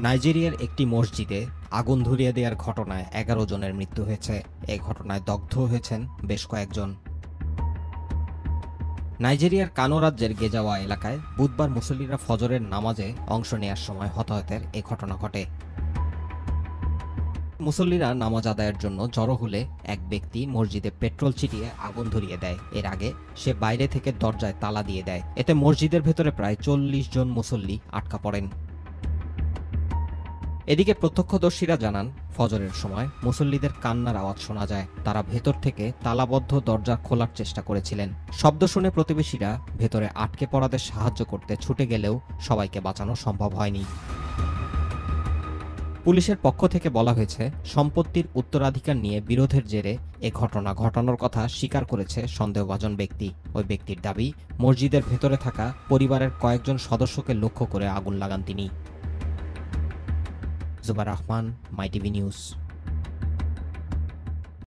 নাইজেরিয়ার একটি মসজিদে আগুন ধরিয়ে দেওয়ার ঘটনায় ১১ জনের মৃত্যু হয়েছে। এই ঘটনায় দগ্ধ হয়েছেন বেশ কয়েকজন। নাইজেরিয়ার কানো রাজ্যের গেজাওয়া এলাকায় বুধবার মুসল্লিরা ফজরের নামাজে অংশ নেয়ার সময় হতাহতের এ ঘটনা ঘটে। মুসল্লিরা নামাজ আদায়ের জন্য জড়ো হলে এক ব্যক্তি মসজিদে পেট্রোল ছিটিয়ে আগুন ধরিয়ে দেয়। এর আগে সে বাইরে থেকে দরজায় তালা দিয়ে দেয়। এতে মসজিদের ভেতরে প্রায় ৪০ জন মুসল্লি আটকা পড়েন। এদিকে প্রত্যক্ষদর্শীরা জানান, ফজরের সময় মুসল্লিদের কান্নার আওয়াজ শোনা যায়। তারা ভেতর থেকে তালাবদ্ধ দরজা খোলার চেষ্টা করেছিলেন। শব্দ শুনে প্রতিবেশীরা ভেতরে আটকে পড়াদের সাহায্য করতে ছুটে গেলেও সবাইকে বাঁচানো সম্ভব হয়নি। পুলিশের পক্ষ থেকে বলা হয়েছে, সম্পত্তির উত্তরাধিকার নিয়ে বিরোধের জেরে এ ঘটনা ঘটানোর কথা স্বীকার করেছে সন্দেহভাজন ব্যক্তি। ওই ব্যক্তির দাবি, মসজিদের ভেতরে থাকা পরিবারের কয়েকজন সদস্যকে লক্ষ্য করে আগুন লাগান তিনি। জুবার রহমান, মাই টিভি নিউজ।